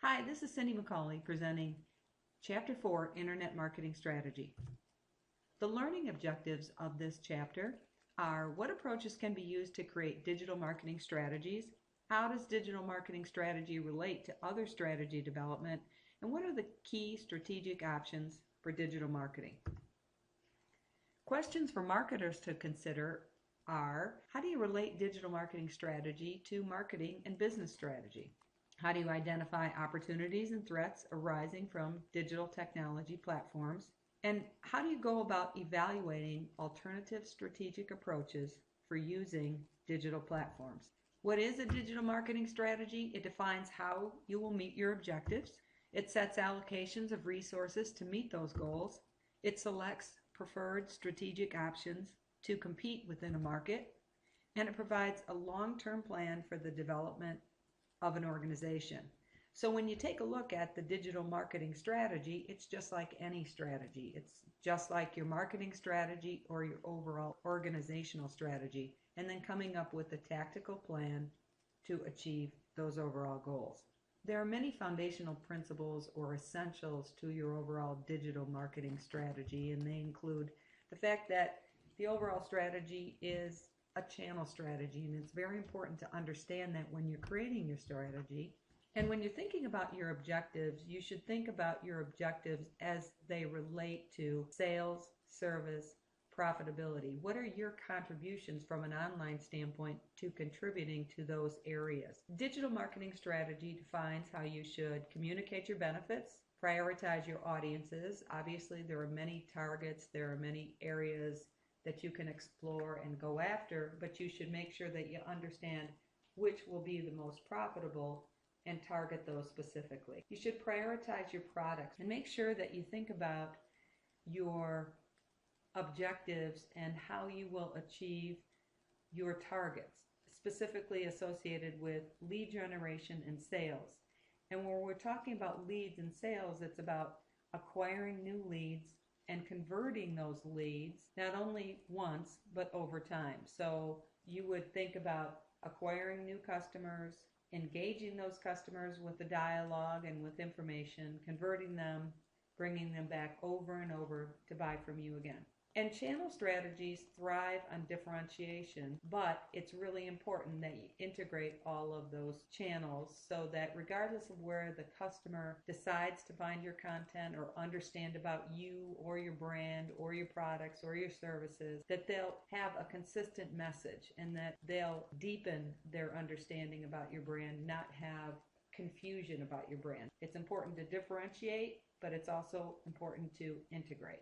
Hi, this is Cindy McColley presenting Chapter 4, Internet Marketing Strategy. The learning objectives of this chapter are: what approaches can be used to create digital marketing strategies, how does digital marketing strategy relate to other strategy development, and what are the key strategic options for digital marketing. Questions for marketers to consider are: how do you relate digital marketing strategy to marketing and business strategy? How do you identify opportunities and threats arising from digital technology platforms? And how do you go about evaluating alternative strategic approaches for using digital platforms? What is a digital marketing strategy? It defines how you will meet your objectives. It sets allocations of resources to meet those goals. It selects preferred strategic options to compete within a market. And it provides a long-term plan for the development of an organization. So when you take a look at the digital marketing strategy, it's just like any strategy. It's just like your marketing strategy or your overall organizational strategy, and then coming up with a tactical plan to achieve those overall goals. There are many foundational principles or essentials to your overall digital marketing strategy, and they include the fact that the overall strategy is a channel strategy, and it's very important to understand that when you're creating your strategy and when you're thinking about your objectives, you should think about your objectives as they relate to sales, service, profitability. What are your contributions from an online standpoint to contributing to those areas? Digital marketing strategy defines how you should communicate your benefits, prioritize your audiences. Obviously, there are many targets, there are many areas that you can explore and go after, but you should make sure that you understand which will be the most profitable and target those specifically. You should prioritize your products and make sure that you think about your objectives and how you will achieve your targets, specifically associated with lead generation and sales. And when we're talking about leads and sales, it's about acquiring new leads and converting those leads not only once but over time. So you would think about acquiring new customers, engaging those customers with a dialogue and with information, converting them, bringing them back over and over to buy from you again. And channel strategies thrive on differentiation, but it's really important that you integrate all of those channels so that regardless of where the customer decides to find your content or understand about you or your brand or your products or your services, that they'll have a consistent message and that they'll deepen their understanding about your brand, not have confusion about your brand. It's important to differentiate, but it's also important to integrate.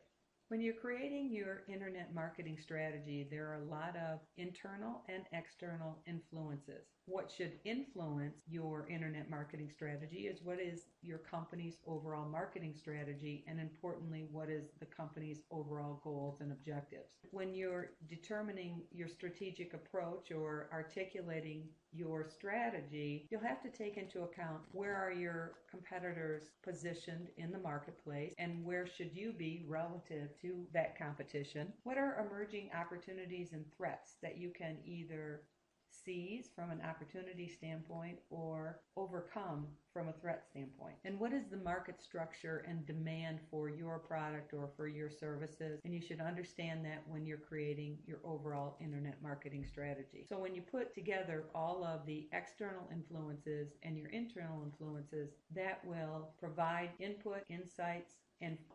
When you're creating your internet marketing strategy, there are a lot of internal and external influences. What should influence your internet marketing strategy is what is your company's overall marketing strategy, and importantly, what is the company's overall goals and objectives. When you're determining your strategic approach or articulating your strategy, you'll have to take into account where are your competitors positioned in the marketplace and where should you be relative to that competition. What are emerging opportunities and threats that you can either seize from an opportunity standpoint or overcome from a threat standpoint? And what is the market structure and demand for your product or for your services? And you should understand that when you're creating your overall internet marketing strategy. So when you put together all of the external influences and your internal influences, that will provide input, insights,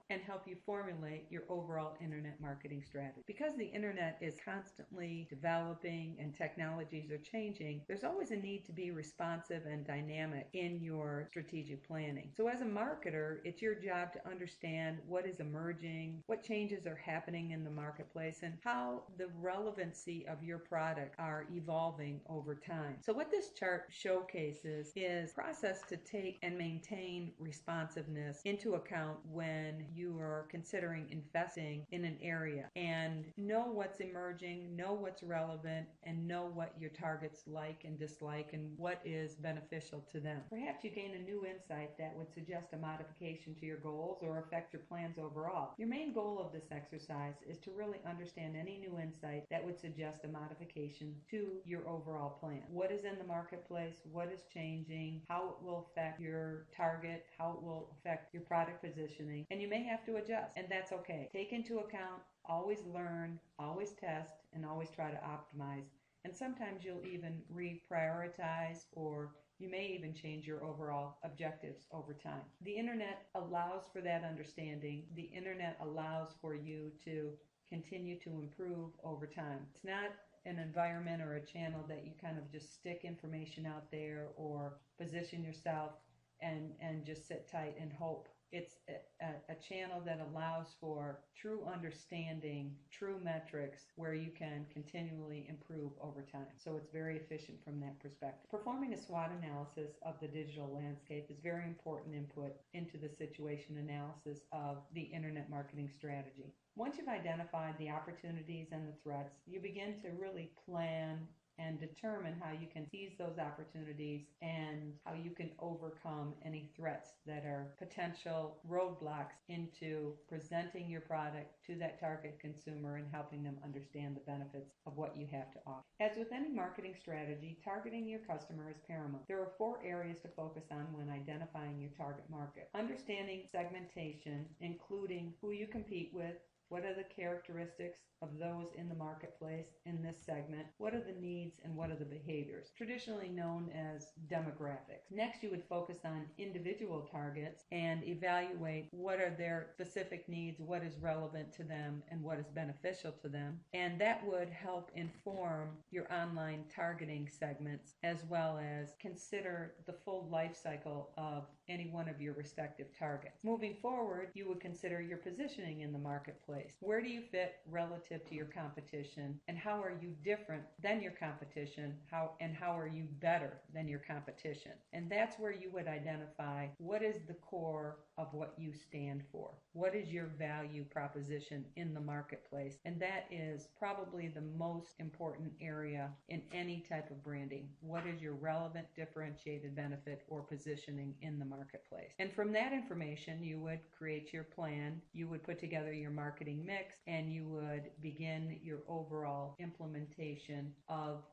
and help you formulate your overall internet marketing strategy. Because the internet is constantly developing and technologies are changing, there's always a need to be responsive and dynamic in your strategic planning. So as a marketer, it's your job to understand what is emerging, what changes are happening in the marketplace, and how the relevancy of your product are evolving over time. So what this chart showcases is a process to take and maintain responsiveness into account when you are considering investing in an area, and know what's emerging, know what's relevant, and know what your targets like and dislike and what is beneficial to them. Perhaps you gain a new insight that would suggest a modification to your goals or affect your plans overall. Your main goal of this exercise is to really understand any new insight that would suggest a modification to your overall plan. What is in the marketplace? What is changing? How it will affect your target? How it will affect your product positioning? And you may have to adjust, and that's okay. Take into account, always learn, always test, and always try to optimize. And sometimes you'll even reprioritize, or you may even change your overall objectives over time. The internet allows for that understanding. The internet allows for you to continue to improve over time. It's not an environment or a channel that you kind of just stick information out there or position yourself and just sit tight and hope. It's a channel that allows for true understanding, true metrics, where you can continually improve over time. So it's very efficient from that perspective. Performing a SWOT analysis of the digital landscape is very important input into the situation analysis of the internet marketing strategy. Once you've identified the opportunities and the threats, you begin to really plan and determine how you can seize those opportunities and how you can overcome any threats that are potential roadblocks into presenting your product to that target consumer and helping them understand the benefits of what you have to offer. As with any marketing strategy, targeting your customer is paramount. There are 4 areas to focus on when identifying your target market. Understanding segmentation, including who you compete with, what are the characteristics of those in the marketplace in this segment? What are the needs and what are the behaviors? Traditionally known as demographics. Next, you would focus on individual targets and evaluate what are their specific needs, what is relevant to them, and what is beneficial to them. And that would help inform your online targeting segments, as well as consider the full life cycle of any one of your respective targets. Moving forward, you would consider your positioning in the marketplace. Where do you fit relative to your competition, and how are you different than your competition? How are you better than your competition? And that's where you would identify what is the core of what you stand for. What is your value proposition in the marketplace? And that is probably the most important area in any type of branding. What is your relevant, differentiated benefit or positioning in the marketplace? And from that information, you would create your plan, you would put together your marketing mix, and you would begin your overall implementation of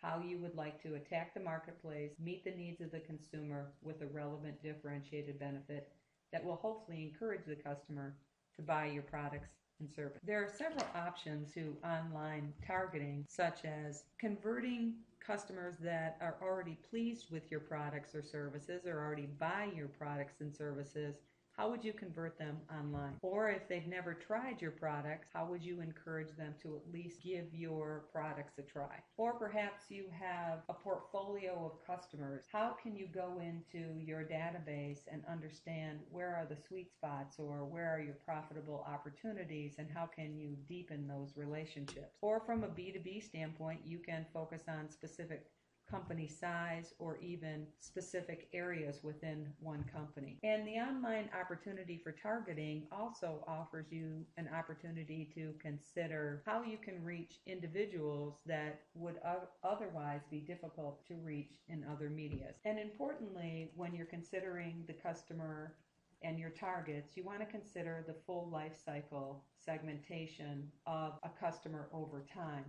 how you would like to attack the marketplace, meet the needs of the consumer with a relevant, differentiated benefit that will hopefully encourage the customer to buy your products and services. There are several options to online targeting, such as converting customers that are already pleased with your products or services, or already buy your products and services. How would you convert them online? Or if they've never tried your products, how would you encourage them to at least give your products a try? Or perhaps you have a portfolio of customers. How can you go into your database and understand where are the sweet spots, or where are your profitable opportunities, and how can you deepen those relationships? Or from a B2B standpoint, you can focus on specific company size or even specific areas within one company. And the online opportunity for targeting also offers you an opportunity to consider how you can reach individuals that would otherwise be difficult to reach in other medias. And importantly, when you're considering the customer and your targets, you want to consider the full life cycle segmentation of a customer over time.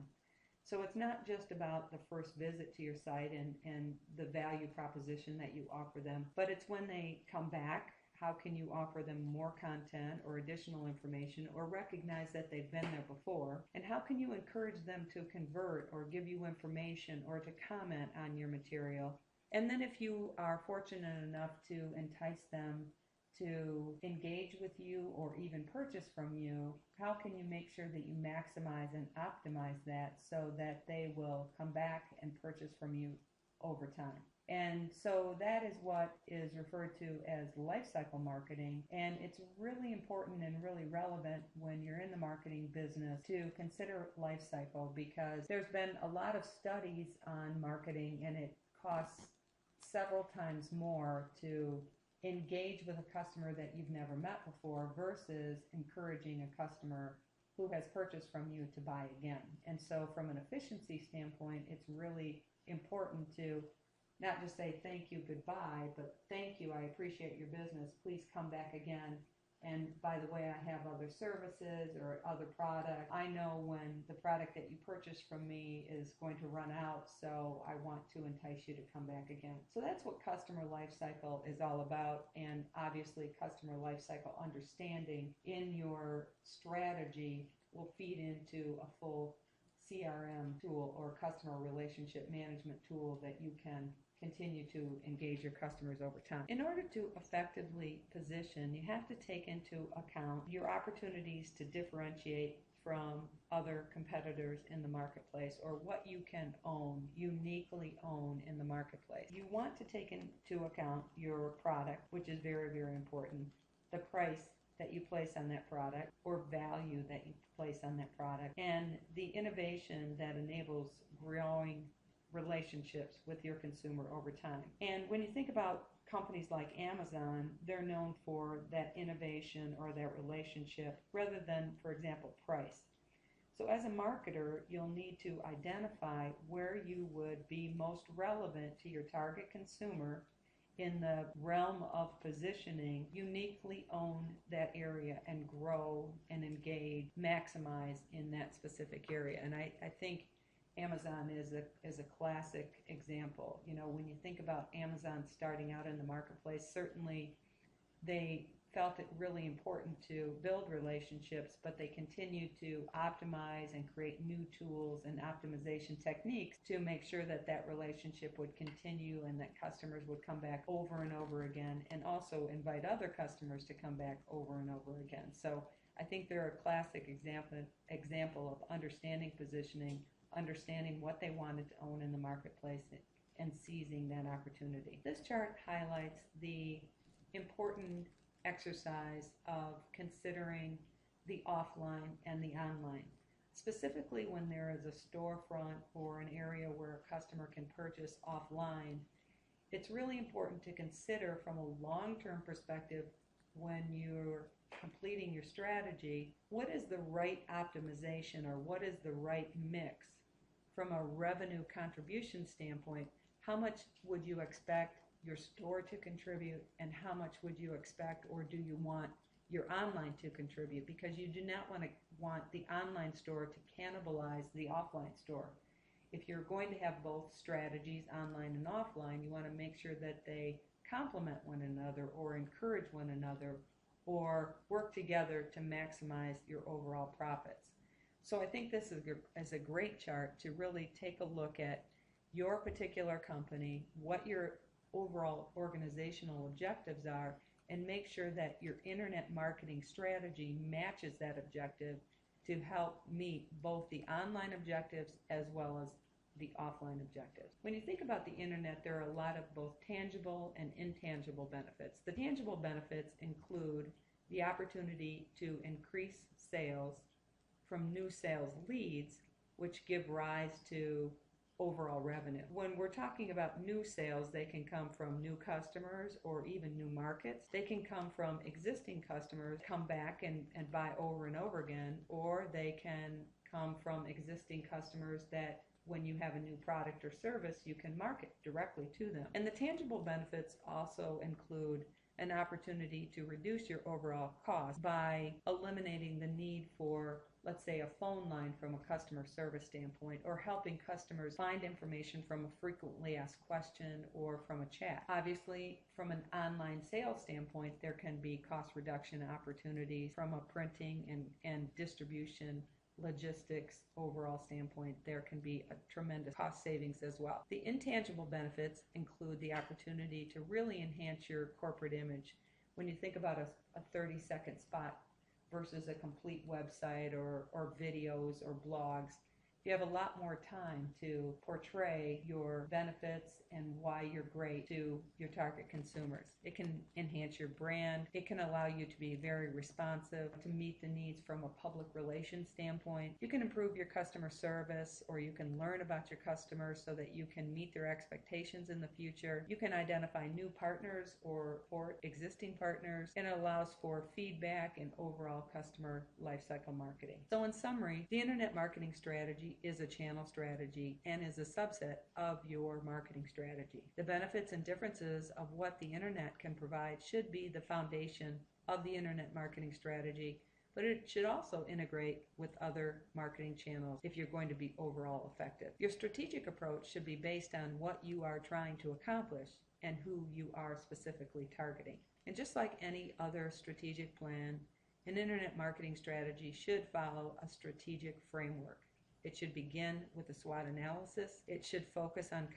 So it's not just about the first visit to your site and the value proposition that you offer them, but it's when they come back, how can you offer them more content or additional information, or recognize that they've been there before, and how can you encourage them to convert or give you information or to comment on your material. And then if you are fortunate enough to entice them to engage with you or even purchase from you, how can you make sure that you maximize and optimize that so that they will come back and purchase from you over time? And so that is what is referred to as lifecycle marketing, and it's really important and really relevant when you're in the marketing business to consider lifecycle, because there's been a lot of studies on marketing, and it costs several times more to engage with a customer that you've never met before versus encouraging a customer who has purchased from you to buy again. And so from an efficiency standpoint, it's really important to not just say thank you, goodbye, but thank you. I appreciate your business. Please come back again. And by the way, I have other services or other products. I know when the product that you purchased from me is going to run out, so I want to entice you to come back again. So that's what customer life cycle is all about. And obviously, customer life cycle understanding in your strategy will feed into a full CRM tool or customer relationship management tool that you can continue to engage your customers over time. In order to effectively position, you have to take into account your opportunities to differentiate from other competitors in the marketplace, or what you can uniquely own in the marketplace. You want to take into account your product, which is very, very important, the price that you place on that product or value that you place on that product, and the innovation that enables growing relationships with your consumer over time. And when you think about companies like Amazon, they're known for that innovation or that relationship rather than, for example, price. So as a marketer, you'll need to identify where you would be most relevant to your target consumer in the realm of positioning, uniquely own that area and grow and engage, maximize in that specific area. And I think Amazon is a classic example. You know, when you think about Amazon starting out in the marketplace, certainly they felt it really important to build relationships, but they continued to optimize and create new tools and optimization techniques to make sure that that relationship would continue and that customers would come back over and over again, and also invite other customers to come back over and over again. So I think they're a classic example of understanding positioning, understanding what they wanted to own in the marketplace, and seizing that opportunity. This chart highlights the important exercise of considering the offline and the online. Specifically when there is a storefront or an area where a customer can purchase offline, it's really important to consider from a long-term perspective when you're completing your strategy, what is the right optimization or what is the right mix from a revenue contribution standpoint? How much would you expect your store to contribute, and how much would you expect or do you want your online to contribute? Because you do not want the online store to cannibalize the offline store. If you're going to have both strategies, online and offline, you want to make sure that they complement one another or encourage one another or work together to maximize your overall profits. So I think this is a great chart to really take a look at your particular company, what your overall organizational objectives are, and make sure that your internet marketing strategy matches that objective to help meet both the online objectives as well as the offline objectives. When you think about the internet, there are a lot of both tangible and intangible benefits. The tangible benefits include the opportunity to increase sales from new sales leads, which give rise to overall revenue. When we're talking about new sales, they can come from new customers or even new markets. They can come from existing customers, come back and buy over and over again, or they can come from existing customers that when you have a new product or service, you can market directly to them. And the tangible benefits also include an opportunity to reduce your overall cost by eliminating the need for, let's say, a phone line from a customer service standpoint, or helping customers find information from a frequently asked question or from a chat. Obviously, from an online sales standpoint, there can be cost reduction opportunities from a printing and distribution logistics overall standpoint. There can be a tremendous cost savings as well. The intangible benefits include the opportunity to really enhance your corporate image. When you think about a 30-second spot versus a complete website or videos or blogs, you have a lot more time to portray your benefits and why you're great to your target consumers. It can enhance your brand. It can allow you to be very responsive to meet the needs from a public relations standpoint. You can improve your customer service, or you can learn about your customers so that you can meet their expectations in the future. You can identify new partners or existing partners, and it allows for feedback and overall customer lifecycle marketing. So in summary, the internet marketing strategy strategy is a channel strategy and is a subset of your marketing strategy. The benefits and differences of what the internet can provide should be the foundation of the internet marketing strategy, but it should also integrate with other marketing channels if you're going to be overall effective. Your strategic approach should be based on what you are trying to accomplish and who you are specifically targeting. And just like any other strategic plan, an internet marketing strategy should follow a strategic framework. It should begin with a SWOT analysis. It should focus on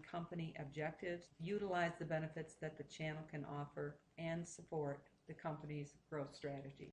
company objectives, utilize the benefits that the channel can offer, and support the company's growth strategy.